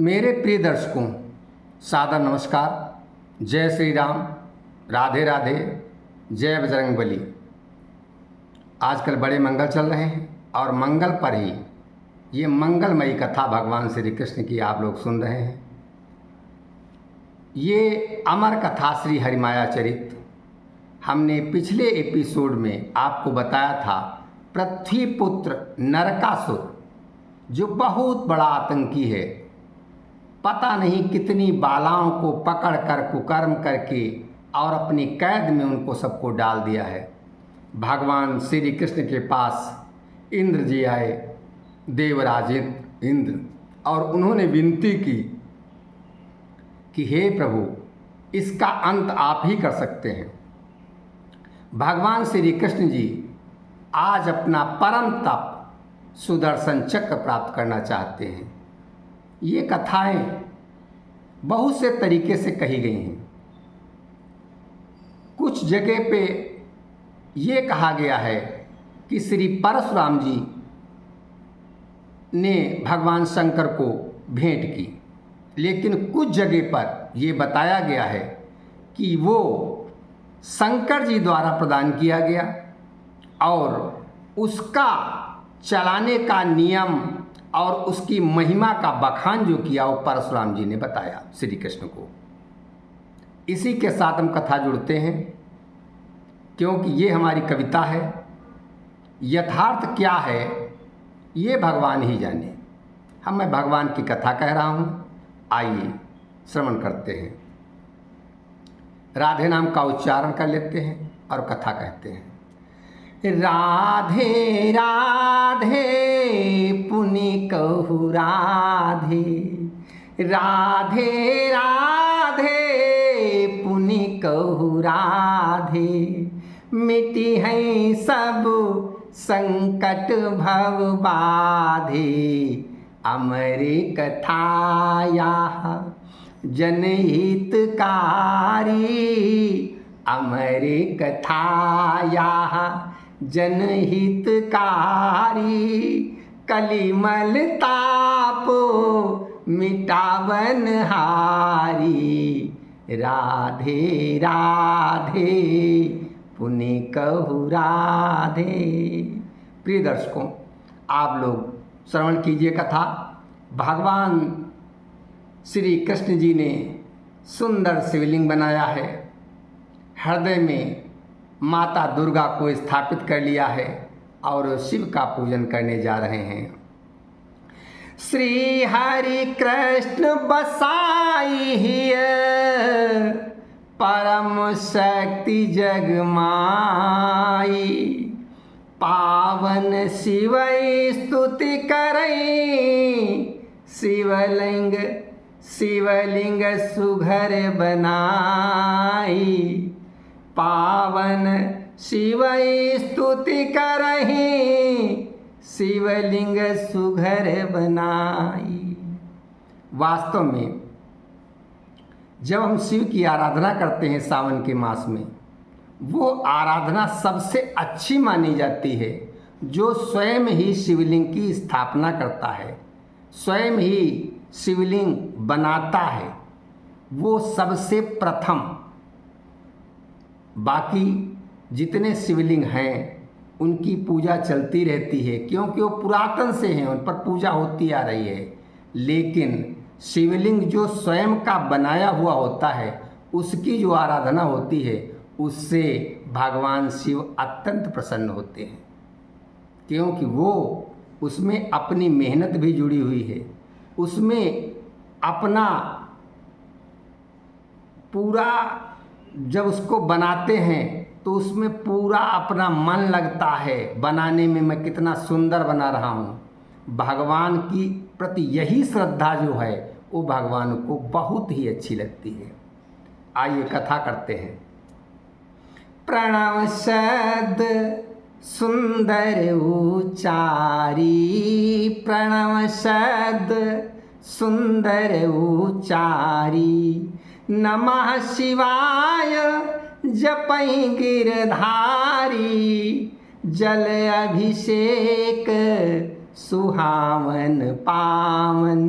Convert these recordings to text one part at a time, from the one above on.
मेरे प्रिय दर्शकों, सादर नमस्कार। जय श्री राम, राधे राधे, जय बजरंगबली। आजकल बड़े मंगल चल रहे हैं और मंगल पर ही ये मंगलमयी कथा भगवान श्री कृष्ण की आप लोग सुन रहे हैं। ये अमर कथा श्री हरिमाया चरित हमने पिछले एपिसोड में आपको बताया था। पृथ्वी पुत्र नरकासुर जो बहुत बड़ा आतंकी है, पता नहीं कितनी बालाओं को पकड़ कर कुकर्म करके और अपनी कैद में उनको सबको डाल दिया है। भगवान श्री कृष्ण के पास इंद्र जी आए, देवराज इंद्र, और उन्होंने विनती की कि हे प्रभु, इसका अंत आप ही कर सकते हैं। भगवान श्री कृष्ण जी आज अपना परम तप सुदर्शन चक्र प्राप्त करना चाहते हैं। ये कथाएं बहुत से तरीके से कही गई हैं। कुछ जगह पे ये कहा गया है कि श्री परशुराम जी ने भगवान शंकर को भेंट की, लेकिन कुछ जगह पर ये बताया गया है कि वो शंकर जी द्वारा प्रदान किया गया और उसका चलाने का नियम और उसकी महिमा का बखान जो किया वो परशुराम जी ने बताया श्री कृष्ण को। इसी के साथ हम कथा जुड़ते हैं, क्योंकि ये हमारी कविता है। यथार्थ क्या है ये भगवान ही जाने। मैं भगवान की कथा कह रहा हूँ, आइए श्रवण करते हैं। राधे नाम का उच्चारण कर लेते हैं और कथा कहते हैं। राधे राधे पुनि कहु राधे, राधे राधे पुनि कहु राधे। मिटी है सब संकट भव बाधे, अमरे कथाया जनहितकारी। अमरे कथाया जनहितकारी, कलिमल तापो मिटावन हारी। राधे राधे पुनि कहु राधे। प्रिय दर्शकों, आप लोग श्रवण कीजिए कथा। भगवान श्री कृष्ण जी ने सुंदर शिवलिंग बनाया है, हृदय में माता दुर्गा को स्थापित कर लिया है और शिव का पूजन करने जा रहे हैं। श्री हरि कृष्ण बसाई हिय, परम शक्ति जगमाई। पावन शिव स्तुति करई, शिवलिंग शिवलिंग सुघर बनाई। पावन शिव स्तुति करहि, शिवलिंग सुघर बनाई। वास्तव में जब हम शिव की आराधना करते हैं सावन के मास में, वो आराधना सबसे अच्छी मानी जाती है जो स्वयं ही शिवलिंग की स्थापना करता है, स्वयं ही शिवलिंग बनाता है, वो सबसे प्रथम। बाकी जितने शिवलिंग हैं उनकी पूजा चलती रहती है, क्योंकि वो पुरातन से हैं, उन पर पूजा होती आ रही है। लेकिन शिवलिंग जो स्वयं का बनाया हुआ होता है, उसकी जो आराधना होती है, उससे भगवान शिव अत्यंत प्रसन्न होते हैं, क्योंकि वो उसमें अपनी मेहनत भी जुड़ी हुई है, उसमें अपना पूरा, जब उसको बनाते हैं तो उसमें पूरा अपना मन लगता है बनाने में, मैं कितना सुंदर बना रहा हूँ। भगवान की प्रति यही श्रद्धा जो है वो भगवान को बहुत ही अच्छी लगती है। आइए कथा करते हैं। प्रणव शब्द सुंदर उचारी, प्रणव शब्द सुंदर उचारी। नमः शिवाय जपई गिरधारी, जल अभिषेक सुहावन पावन,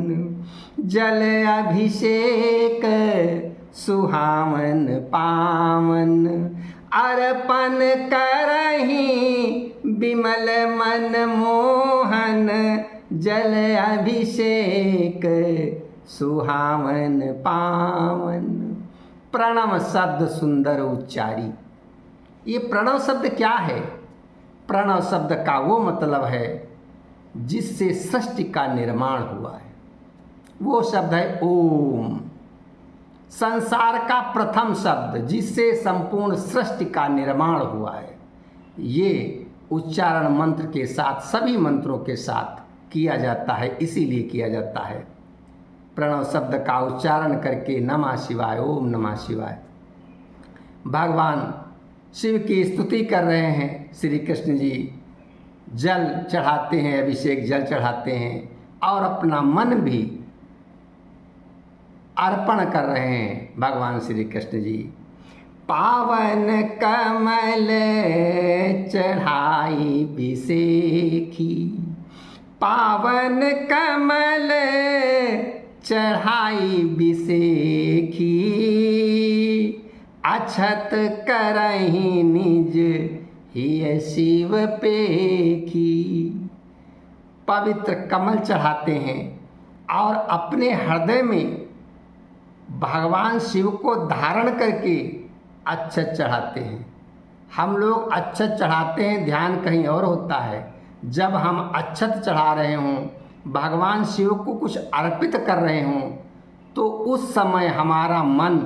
जल अभिषेक सुहावन पावन, अर्पण करहि विमल मन मोहन, जल अभिषेक सुहावन पावन। प्रणव शब्द सुंदर उच्चारी। ये प्रणव शब्द क्या है? प्रणव शब्द का वो मतलब है जिससे सृष्टि का निर्माण हुआ है। वो शब्द है ओम। संसार का प्रथम शब्द जिससे संपूर्ण सृष्टि का निर्माण हुआ है। ये उच्चारण मंत्र के साथ, सभी मंत्रों के साथ किया जाता है, इसीलिए किया जाता है। प्रणव शब्द का उच्चारण करके नमः शिवाय, ओम नमः शिवाय। भगवान शिव की स्तुति कर रहे हैं। श्री कृष्ण जी जल चढ़ाते हैं, अभिषेक जल चढ़ाते हैं और अपना मन भी अर्पण कर रहे हैं भगवान श्री कृष्ण जी। पावन कमल चढ़ाई बिसेखी, पावन कमल चढ़ाई बिसेखी, अक्षत करहि निज हिय शिव पेखी। पवित्र कमल चढ़ाते हैं और अपने हृदय में भगवान शिव को धारण करके अक्षत चढ़ाते हैं। हम लोग अक्षत चढ़ाते हैं, ध्यान कहीं और होता है। जब हम अक्षत चढ़ा रहे हों, भगवान शिव को कुछ अर्पित कर रहे हों, तो उस समय हमारा मन,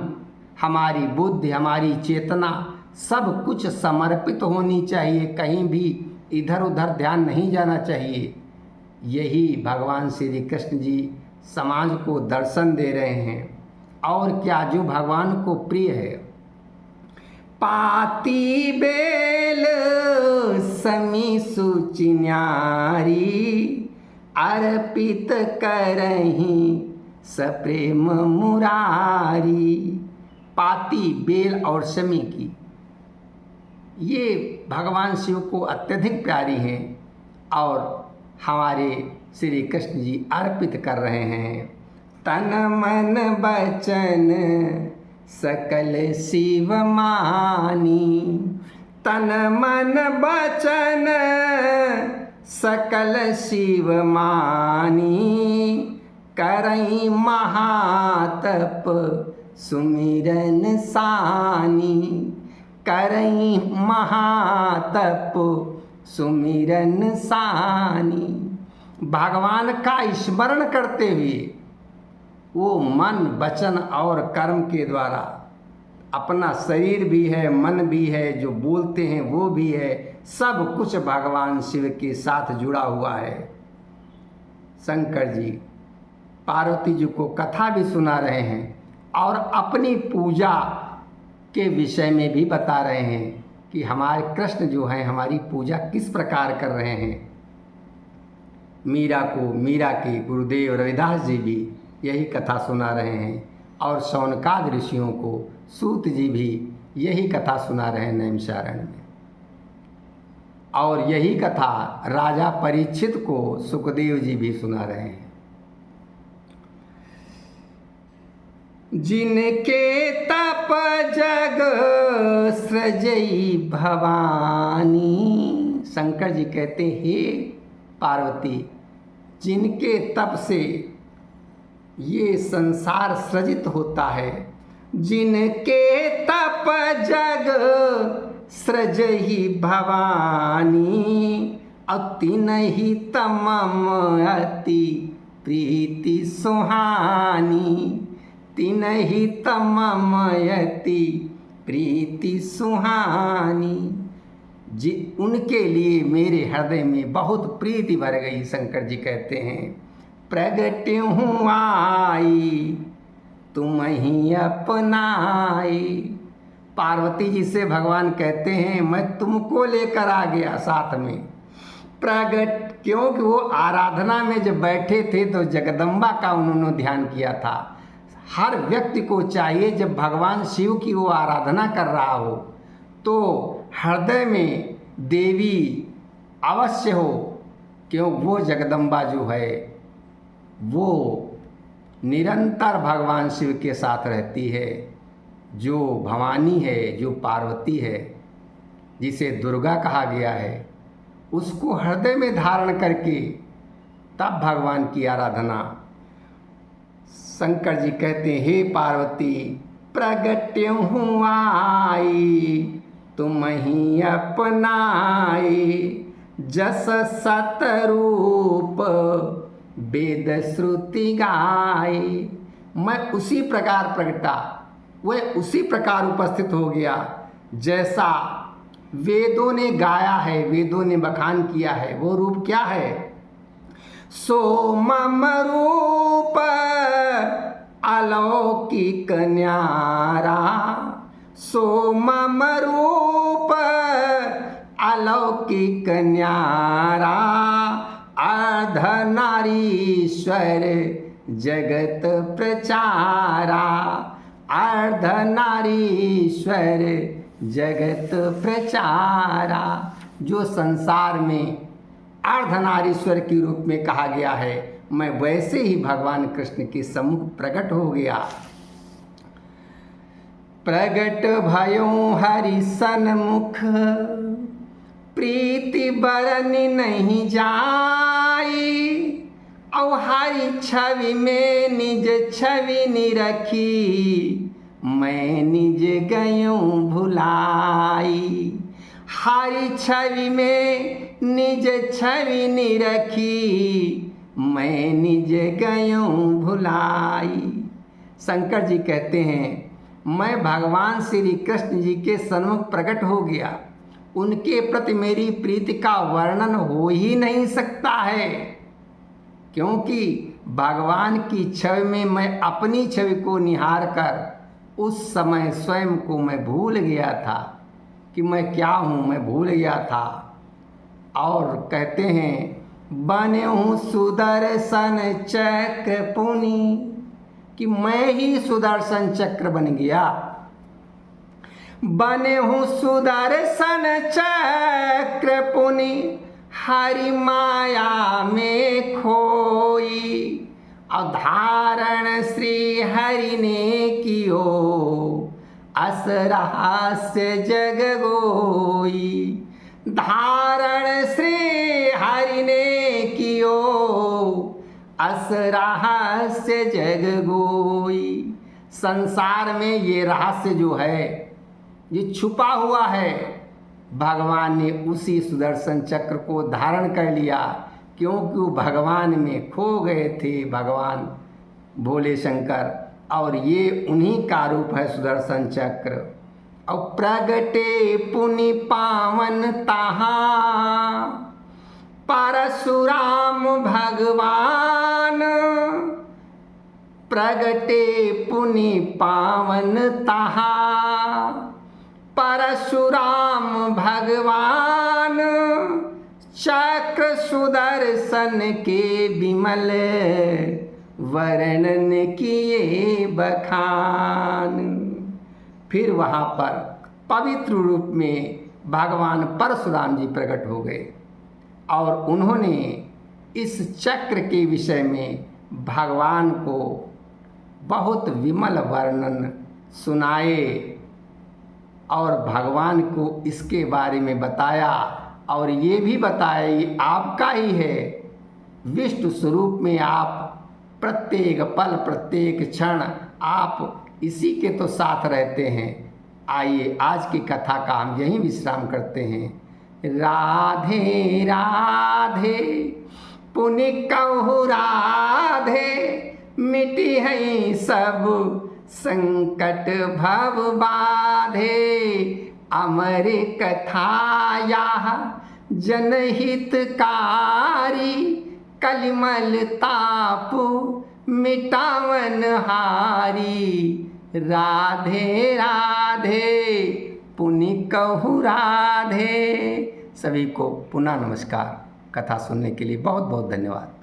हमारी बुद्धि, हमारी चेतना सब कुछ समर्पित होनी चाहिए। कहीं भी इधर उधर ध्यान नहीं जाना चाहिए। यही भगवान श्री कृष्ण जी समाज को दर्शन दे रहे हैं। और क्या जो भगवान को प्रिय है। पाती बेल समी सुचिन्यारी, अर्पित करहि सप्रेम मुरारी। पाती, बेल और शमी की ये भगवान शिव को अत्यधिक प्यारी हैं और हमारे श्री कृष्ण जी अर्पित कर रहे हैं। तन मन बचन सकल शिव मानी, तन मन बचन सकल शिव मानी, करई महातप सुमिरन सानी, करई महातप सुमिरन सानी। भगवान का स्मरण करते हुए वो मन, वचन और कर्म के द्वारा, अपना शरीर भी है, मन भी है, जो बोलते हैं वो भी है, सब कुछ भगवान शिव के साथ जुड़ा हुआ है। शंकर जी पार्वती जी को कथा भी सुना रहे हैं और अपनी पूजा के विषय में भी बता रहे हैं कि हमारे कृष्ण जो हैं हमारी पूजा किस प्रकार कर रहे हैं। मीरा को, मीरा के गुरुदेव रविदास जी भी यही कथा सुना रहे हैं और शौनकाद ऋषियों को सूत जी भी यही कथा सुना रहे हैं नैमिषारण्य में। और यही कथा राजा परीक्षित को सुखदेव जी भी सुना रहे हैं। जिनके तप जग सृजई भवानी। शंकर जी कहते हैं, हे पार्वती, जिनके तप से ये संसार सृजित होता है, जिनके तप जग सृजहि भवानी, अति नहीं तमम अति प्रीति सुहानी, तिनहि तमम अति प्रीति सुहानी। उनके लिए मेरे हृदय में बहुत प्रीति भर गई। शंकर जी कहते हैं, प्रगट हूँ आई तुम ही अपनाई। पार्वती जी से भगवान कहते हैं, मैं तुमको लेकर आ गया साथ में। प्रगट, क्योंकि वो आराधना में जब बैठे थे तो जगदम्बा का उन्होंने ध्यान किया था। हर व्यक्ति को चाहिए जब भगवान शिव की वो आराधना कर रहा हो तो हृदय में देवी अवश्य हो, क्यों वो जगदम्बा जो है वो निरंतर भगवान शिव के साथ रहती है। जो भवानी है, जो पार्वती है, जिसे दुर्गा कहा गया है, उसको हृदय में धारण करके तब भगवान की आराधना। शंकर जी कहते हैं, हे पार्वती प्रगट हूँ आई, तुम ही अपनाई, जस सतरूप वेद श्रुति गाय। मैं उसी प्रकार प्रगटा, वह उसी प्रकार उपस्थित हो गया जैसा वेदों ने गाया है, वेदों ने बखान किया है। वो रूप क्या है? सो मम रूप अलौकिक न्यारा, सो मम रूप अलौकिक न्यारा, अर्धनारीश्वर जगत प्रचारा, अर्धनारीश्वर जगत प्रचारा। जो संसार में अर्धनारीश्वर के रूप में कहा गया है, मैं वैसे ही भगवान कृष्ण के सम्मुख प्रकट हो गया। प्रगट भयो हरि सन्मुख, प्रीति बरनि नहीं जाई, और हरि छवि में निज छवि निरखी, मैं निज गयूं भुलाई। हरि छवि में निज छवि निरखी, मैं निज गयूं भुलाई। शंकर जी कहते हैं, मैं भगवान श्री कृष्ण जी के सन्मुख प्रकट हो गया। उनके प्रति मेरी प्रीति का वर्णन हो ही नहीं सकता है, क्योंकि भगवान की छवि में मैं अपनी छवि को निहार कर उस समय स्वयं को मैं भूल गया था कि मैं क्या हूँ, मैं भूल गया था। और कहते हैं, बने हूँ सुदर्शन चक्र पुनि, कि मैं ही सुदर्शन चक्र बन गया। बने हूँ सुदर्शन चक्र पुनि, हरि माया में खोई, अधारण श्री हरि ने कियो, अस रहस्य जग गोई। धारण श्री हरि ने कियो, अस रहस्य जग गोई। संसार में ये रहस्य जो है, ये छुपा हुआ है, भगवान ने उसी सुदर्शन चक्र को धारण कर लिया, क्योंकि वो भगवान में खो गए थे, भगवान भोले शंकर। और ये उन्हीं का रूप है सुदर्शन चक्र। और प्रगटे पुनि पावन तहाँ, परशुराम भगवान, प्रगटे पुनि पावन तहाँ, परशुराम भगवान, चक्र सुदर्शन के विमल वर्णन किए बखान। फिर वहाँ पर पवित्र रूप में भगवान परशुराम जी प्रकट हो गए और उन्होंने इस चक्र के विषय में भगवान को बहुत विमल वर्णन सुनाए और भगवान को इसके बारे में बताया। और ये भी बताया ये आपका ही है, विष्णु स्वरूप में आप प्रत्येक पल प्रत्येक क्षण आप इसी के तो साथ रहते हैं। आइए आज की कथा का हम यहीं विश्राम करते हैं। राधे राधे पुनि कहु राधे, मिटी है सब संकट भव बाधे। अमर कथा यह जनहितकारी, कलिमल ताप मिटावन हारी। राधे राधे पुनि कहु राधे। सभी को पुनः नमस्कार। कथा सुनने के लिए बहुत बहुत धन्यवाद।